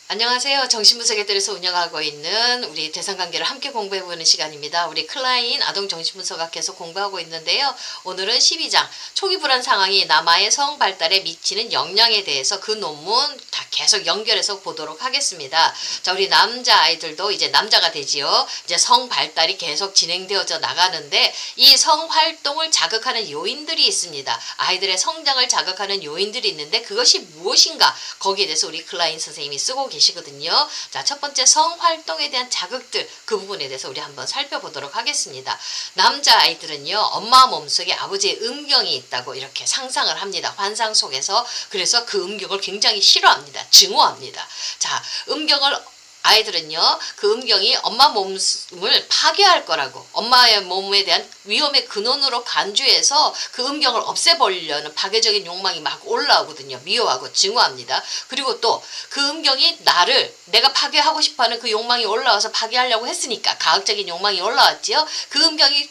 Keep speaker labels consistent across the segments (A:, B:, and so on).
A: 안녕하세요. 정신분석에 대해서 운영하고 있는 우리 대상관계를 함께 공부해보는 시간입니다. 우리 클라인 아동정신분석학에서 공부하고 있는데요. 오늘은 12장 초기 불안 상황이 남아의 성 발달에 미치는 영향에 대해서 그 논문 다 계속 연결해서 보도록 하겠습니다. 자, 우리 남자아이들도 이제 남자가 되지요. 이제 성 발달이 계속 진행되어져 나가는데 이 성 활동을 자극하는 요인들이 있습니다. 아이들의 성장을 자극하는 요인들이 있는데 그것이 무엇인가 거기에 대해서 우리 클라인 선생님이 쓰고 계시거든요. 자, 첫 번째 성활동에 대한 자극들 그 부분에 대해서 우리 한번 살펴보도록 하겠습니다. 남자아이들은요. 엄마 몸속에 아버지의 음경이 있다고 이렇게 상상을 합니다. 환상 속에서. 그래서 그 음경을 굉장히 싫어합니다. 증오합니다. 자, 음경을 아이들은요. 그 음경이 엄마 몸을 파괴할 거라고 엄마의 몸에 대한 위험의 근원으로 간주해서 그 음경을 없애버리려는 파괴적인 욕망이 막 올라오거든요. 미워하고 증오합니다. 그리고 또 그 음경이 내가 파괴하고 싶어하는 그 욕망이 올라와서 파괴하려고 했으니까 가학적인 욕망이 올라왔지요. 그 음경이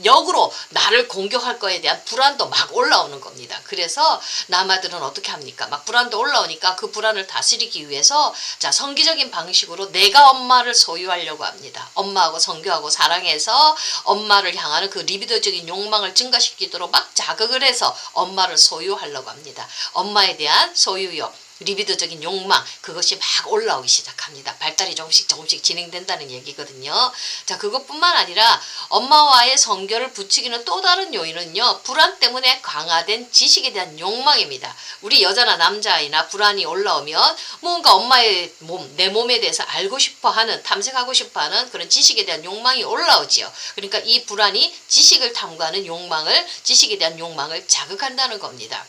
A: 역으로 나를 공격할 거에 대한 불안도 막 올라오는 겁니다. 그래서 남아들은 어떻게 합니까? 막 불안도 올라오니까 그 불안을 다스리기 위해서 자, 성기적인 방식으로 내가 엄마를 소유하려고 합니다. 엄마하고 성교하고 사랑해서 엄마를 향하는 그 리비도적인 욕망을 증가시키도록 막 자극을 해서 엄마를 소유하려고 합니다. 엄마에 대한 소유욕, 리비도적인 욕망 그것이 막 올라오기 시작합니다. 발달이 조금씩 진행된다는 얘기거든요. 자, 그것뿐만 아니라 엄마와의 성교를 부추기는 또 다른 요인은요. 불안 때문에 강화된 지식에 대한 욕망입니다. 우리 여자나 남자아이나 불안이 올라오면 뭔가 엄마의 몸, 내 몸에 대해서 알고 싶어하는, 탐색하고 싶어하는 그런 지식에 대한 욕망이 올라오지요. 그러니까 이 불안이 지식을 탐구하는 욕망을, 지식에 대한 욕망을 자극한다는 겁니다.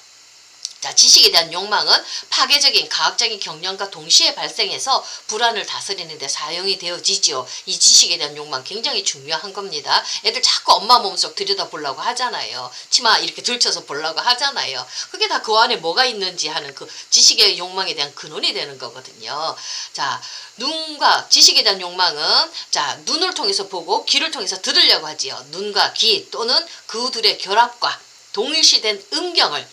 A: 자, 지식에 대한 욕망은 파괴적인 가학적인 경련과 동시에 발생해서 불안을 다스리는 데 사용이 되어지죠. 이 지식에 대한 욕망 굉장히 중요한 겁니다. 애들 자꾸 엄마 몸속 들여다보려고 하잖아요. 치마 이렇게 들쳐서 보려고 하잖아요. 그게 다 그 안에 뭐가 있는지 하는 그 지식의 욕망에 대한 근원이 되는 거거든요. 자, 눈과 지식에 대한 욕망은 자, 눈을 통해서 보고 귀를 통해서 들으려고 하지요. 눈과 귀 또는 그 둘의 결합과 동일시된 음경을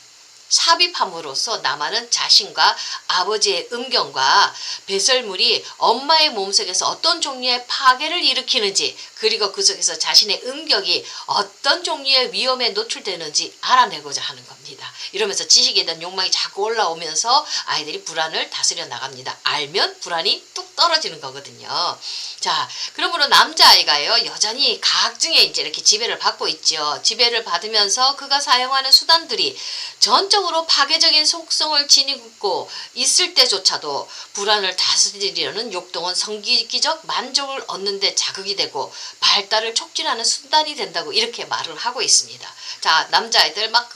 A: 삽입함으로써 남아는 자신과 아버지의 음경과 배설물이 엄마의 몸속에서 어떤 종류의 파괴를 일으키는지 그리고 그 속에서 자신의 음경이 어떤 종류의 위험에 노출되는지 알아내고자 하는 겁니다. 이러면서 지식에 대한 욕망이 자꾸 올라오면서 아이들이 불안을 다스려 나갑니다. 알면 불안이 뚝 떨어지는 거거든요. 자, 그러므로 남자아이가요. 여전히 가학증에 이제 이렇게 지배를 받고 있죠. 지배를 받으면서 그가 사용하는 수단들이 전적으로 파괴적인 속성을 지니고 있을 때조차도 불안을 다스리려는 욕동은 성기적 만족을 얻는 데 자극이 되고 발달을 촉진하는 수단이 된다고 이렇게 말을 하고 있습니다. 자, 남자아이들 막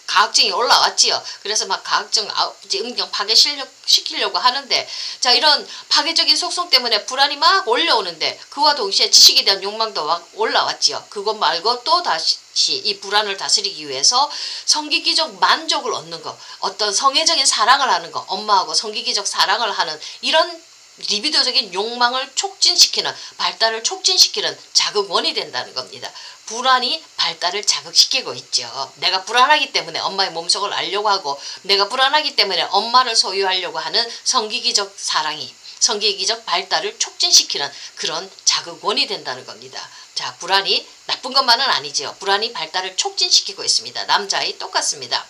A: 가학증이 올라왔지요. 그래서 막 가학증 음경 파괴시키려고 하는데 자, 이런 파괴적인 속성 때문에 불안이 막 올려오는데 그와 동시에 지식에 대한 욕망도 막 올라왔지요. 그것 말고 또 다시 이 불안을 다스리기 위해서 성기기적 만족을 얻는 것, 어떤 성애적인 사랑을 하는 것, 엄마하고 성기기적 사랑을 하는 이런 리비도적인 욕망을 촉진시키는, 발달을 촉진시키는 자극원이 된다는 겁니다. 불안이 발달을 자극시키고 있죠. 내가 불안하기 때문에 엄마의 몸속을 알려고 하고 내가 불안하기 때문에 엄마를 소유하려고 하는 성기기적 사랑이 성기기적 발달을 촉진시키는 그런 자극원이 된다는 겁니다. 자, 불안이 나쁜 것만은 아니죠. 불안이 발달을 촉진시키고 있습니다. 남자아이 똑같습니다.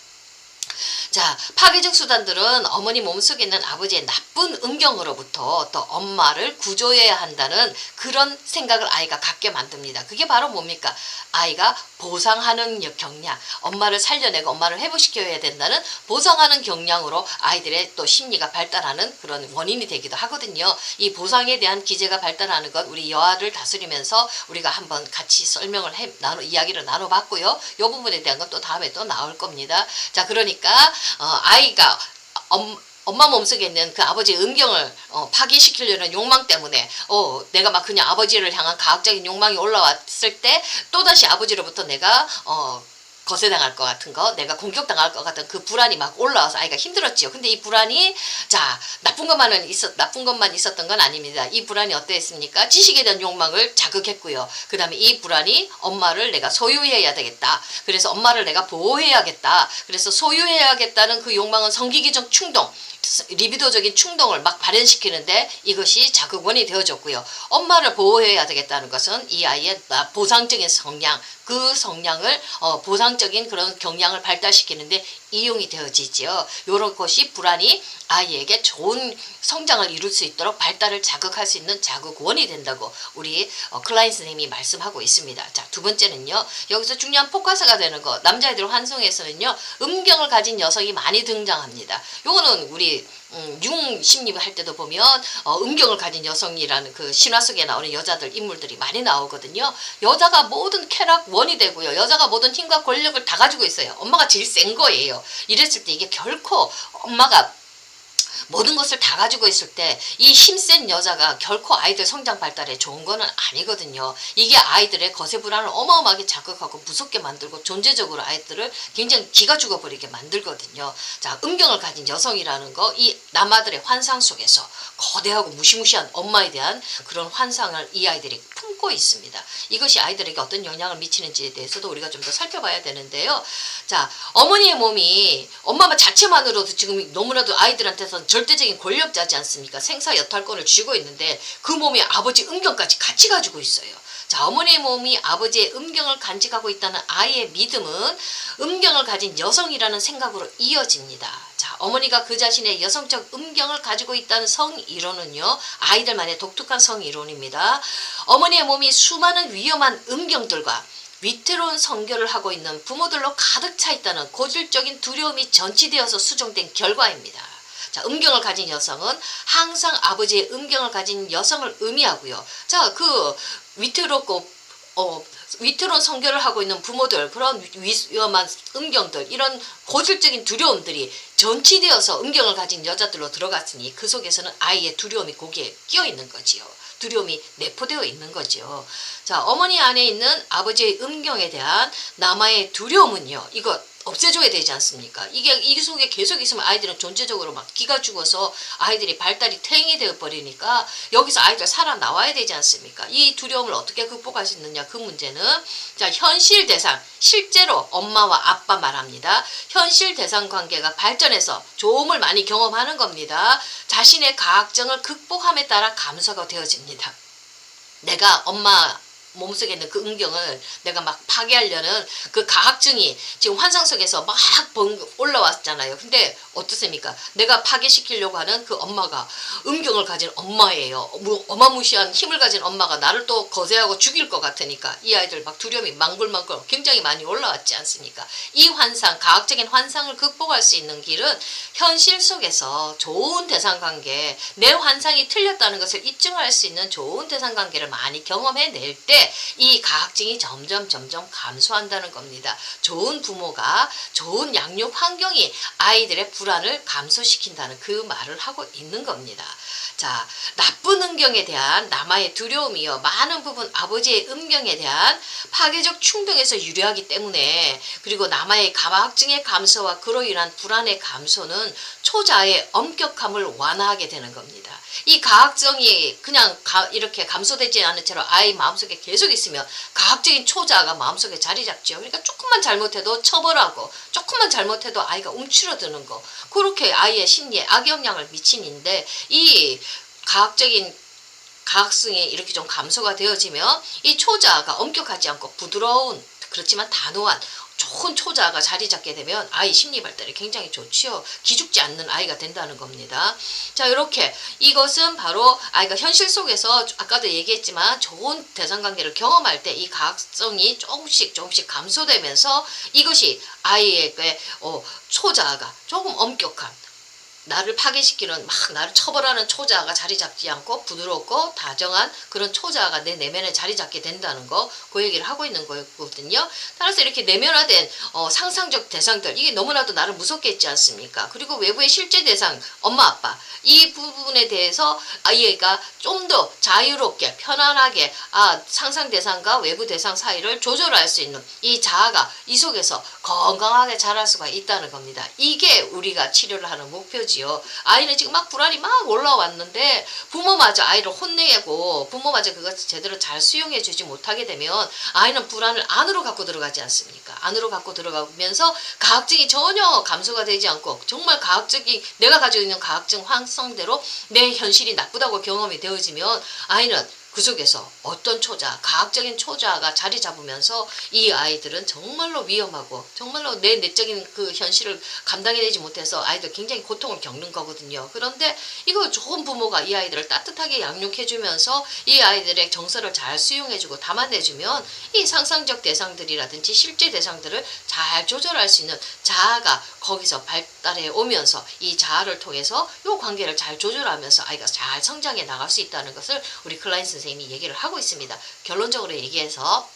A: 자, 파괴적 수단들은 어머니 몸속에 있는 아버지의 나쁜 음경으로부터 또 엄마를 구조해야 한다는 그런 생각을 아이가 갖게 만듭니다. 그게 바로 뭡니까? 아이가 보상하는 경향, 엄마를 살려내고 엄마를 회복시켜야 된다는 보상하는 경향으로 아이들의 또 심리가 발달하는 그런 원인이 되기도 하거든요. 이 보상에 대한 기제가 발달하는 것 우리 여아를 다스리면서 우리가 한번 같이 설명을 이야기를 나눠봤고요. 이 부분에 대한 건 또 다음에 또 나올 겁니다. 자, 그러니까 아이가 엄마 몸속에 있는 그 아버지의 음경을 파괴시키려는 욕망 때문에 내가 막 그냥 아버지를 향한 가학적인 욕망이 올라왔을 때 또다시 아버지로부터 내가 거세당할 것 같은 거, 내가 공격당할 것 같은 그 불안이 막 올라와서 아이가 힘들었지요. 근데 이 불안이 자, 나쁜 것만 있었던 건 아닙니다. 이 불안이 어땠습니까? 지식에 대한 욕망을 자극했고요. 그 다음에 이 불안이 엄마를 내가 소유해야 되겠다. 그래서 엄마를 내가 보호해야겠다. 그래서 소유해야겠다는 그 욕망은 성기기적 충동, 리비도적인 충동을 막 발현시키는데 이것이 자극원이 되어줬고요. 엄마를 보호해야 되겠다는 것은 이 아이의 보상적인 성향, 그 성향을 보상적인 그런 경향을 발달시키는데 이용이 되어지지요. 이런 것이 불안이 아이에게 좋은 성장을 이룰 수 있도록 발달을 자극할 수 있는 자극원이 된다고 우리 클라인 선생님이 말씀하고 있습니다. 자, 두 번째는요. 여기서 중요한 포커스가 되는 거. 남자애들 환송에서는요. 음경을 가진 여성이 많이 등장합니다. 요거는 우리 융 심리 할 때도 보면 음경을 가진 여성이라는 그 신화 속에 나오는 여자들 인물들이 많이 나오거든요. 여자가 모든 쾌락 원이 되고요. 여자가 모든 힘과 권력을 다 가지고 있어요. 엄마가 제일 센 거예요. 이랬을 때 이게 결코 엄마가 모든 것을 다 가지고 있을 때 이 힘센 여자가 결코 아이들 성장 발달에 좋은 거는 아니거든요. 이게 아이들의 거세 불안을 어마어마하게 자극하고 무섭게 만들고 존재적으로 아이들을 굉장히 기가 죽어버리게 만들거든요. 자, 음경을 가진 여성이라는 거, 이 남아들의 환상 속에서 거대하고 무시무시한 엄마에 대한 그런 환상을 이 아이들이 품고 있습니다. 이것이 아이들에게 어떤 영향을 미치는지에 대해서도 우리가 좀 더 살펴봐야 되는데요. 자, 어머니의 몸이 엄마 자체만으로도 지금 너무나도 아이들한테서 절대적인 권력자지 않습니까? 생사 여탈권을 쥐고 있는데 그 몸이 아버지 음경까지 같이 가지고 있어요. 자, 어머니의 몸이 아버지의 음경을 간직하고 있다는 아이의 믿음은 음경을 가진 여성이라는 생각으로 이어집니다. 자, 어머니가 그 자신의 여성적 음경을 가지고 있다는 성이론은요. 아이들만의 독특한 성이론입니다. 어머니의 몸이 수많은 위험한 음경들과 위태로운 성교를 하고 있는 부모들로 가득 차 있다는 고질적인 두려움이 전치되어서 수정된 결과입니다. 자, 음경을 가진 여성은 항상 아버지의 음경을 가진 여성을 의미하고요. 자, 그 위태롭고 위태로운 성교를 하고 있는 부모들, 그런 위험한 음경들, 이런 고질적인 두려움들이 전치되어서 음경을 가진 여자들로 들어갔으니 그 속에서는 아이의 두려움이 거기에 끼어 있는 거지요. 두려움이 내포되어 있는 거죠. 자, 어머니 안에 있는 아버지의 음경에 대한 남아의 두려움은요. 이거 없애줘야 되지 않습니까? 이게 이 속에 계속 있으면 아이들은 존재적으로 막 기가 죽어서 아이들이 발달이 퇴행이 되어 버리니까 여기서 아이들 살아나와야 되지 않습니까? 이 두려움을 어떻게 극복할 수 있느냐, 그 문제는 자, 현실 대상, 실제로 엄마와 아빠 말합니다. 현실 대상 관계가 발전해서 좋음을 많이 경험하는 겁니다. 자신의 가학정을 극복함에 따라 감소가 되어집니다. 내가 엄마 몸속에 있는 그 음경을 내가 막 파괴하려는 그 가학증이 지금 환상 속에서 막 올라왔잖아요. 근데 어떻습니까? 내가 파괴시키려고 하는 그 엄마가 음경을 가진 엄마예요. 어마무시한 힘을 가진 엄마가 나를 또 거세하고 죽일 것 같으니까 이 아이들 막 두려움이 망굴망굴 굉장히 많이 올라왔지 않습니까? 이 환상, 가학적인 환상을 극복할 수 있는 길은 현실 속에서 좋은 대상관계, 내 환상이 틀렸다는 것을 입증할 수 있는 좋은 대상관계를 많이 경험해낼 때 이 가학증이 점점 감소한다는 겁니다. 좋은 부모가, 좋은 양육 환경이 아이들의 불안을 감소시킨다는 그 말을 하고 있는 겁니다. 자, 나쁜 음경에 대한 남아의 두려움이요. 많은 부분 아버지의 음경에 대한 파괴적 충동에서 유래하기 때문에, 그리고 남아의 가학증의 감소와 그로 인한 불안의 감소는 초자의 엄격함을 완화하게 되는 겁니다. 이 가학정이 그냥 이렇게 감소되지 않은 채로 아이 마음속에 계속 있으면 가학적인 초자가 마음속에 자리 잡죠. 그러니까 조금만 잘못해도 처벌하고 조금만 잘못해도 아이가 움츠러드는 거, 그렇게 아이의 심리에 악영향을 미치는데, 이 가학적인 가학성이 이렇게 좀 감소가 되어지면 이 초자가 엄격하지 않고 부드러운, 그렇지만 단호한 좋은 초자가 자리 잡게 되면 아이 심리 발달이 굉장히 좋지요. 기죽지 않는 아이가 된다는 겁니다. 자, 이렇게 이것은 바로 아이가 현실 속에서 아까도 얘기했지만 좋은 대상관계를 경험할 때 이 가학성이 조금씩 감소되면서 이것이 아이에게 초자가 조금 엄격한, 나를 파괴시키는, 막 나를 처벌하는 초자아가 자리 잡지 않고 부드럽고 다정한 그런 초자아가 내 내면에 자리 잡게 된다는 거, 그 얘기를 하고 있는 거거든요. 따라서 이렇게 내면화된 상상적 대상들, 이게 너무나도 나를 무섭게 했지 않습니까? 그리고 외부의 실제 대상, 엄마 아빠, 이 부분에 대해서 아이가 좀 더 자유롭게 편안하게 상상 대상과 외부 대상 사이를 조절할 수 있는 이 자아가 이 속에서 건강하게 자랄 수가 있다는 겁니다. 이게 우리가 치료를 하는 목표지 거지요. 아이는 지금 막 불안이 막 올라왔는데 부모마저 아이를 혼내고 부모마저 그것을 제대로 잘 수용해 주지 못하게 되면 아이는 불안을 안으로 갖고 들어가지 않습니까? 안으로 갖고 들어가면서 가학증이 전혀 감소가 되지 않고 정말 가학적인 내가 가지고 있는 가학증 환상대로 내 현실이 나쁘다고 경험이 되어지면 아이는 그 속에서 어떤 초자, 가학적인 초자가 자리 잡으면서 이 아이들은 정말로 위험하고 정말로 내 내적인 그 현실을 감당해내지 못해서 아이들 굉장히 고통을 겪는 거거든요. 그런데 이거 좋은 부모가 이 아이들을 따뜻하게 양육해주면서 이 아이들의 정서를 잘 수용해주고 담아내주면 이 상상적 대상들이라든지 실제 대상들을 잘 조절할 수 있는 자아가 거기서 발달해 오면서 이 자아를 통해서 이 관계를 잘 조절하면서 아이가 잘 성장해 나갈 수 있다는 것을 우리 클라인 선생님이 얘기를 하고 있습니다. 결론적으로 얘기해서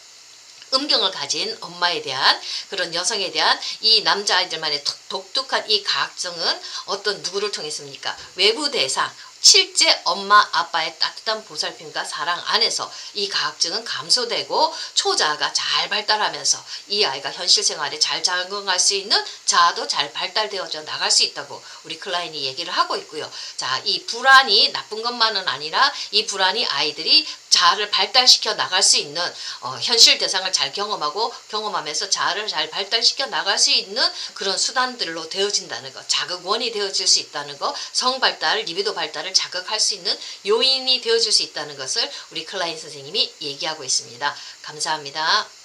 A: 음경을 가진 엄마에 대한 그런 여성에 대한 이 남자아이들만의 독특한 이 가학증은 어떤 누구를 통했습니까? 외부 대상, 실제 엄마 아빠의 따뜻한 보살핌과 사랑 안에서 이 가학증은 감소되고 초자아가 잘 발달하면서 이 아이가 현실 생활에 잘 적응할 수 있는 자아도 잘 발달되어져 나갈 수 있다고 우리 클라인이 얘기를 하고 있고요. 자, 이 불안이 나쁜 것만은 아니라 이 불안이 아이들이 자아를 발달시켜 나갈 수 있는 현실 대상을 잘 경험하면서 자아를 잘 발달시켜 나갈 수 있는 그런 수단들로 되어진다는 것, 자극원이 되어질 수 있다는 것, 성발달, 리비도 발달을 자극할 수 있는 요인이 되어줄 수 있다는 것을 우리 클라인 선생님이 얘기하고 있습니다. 감사합니다.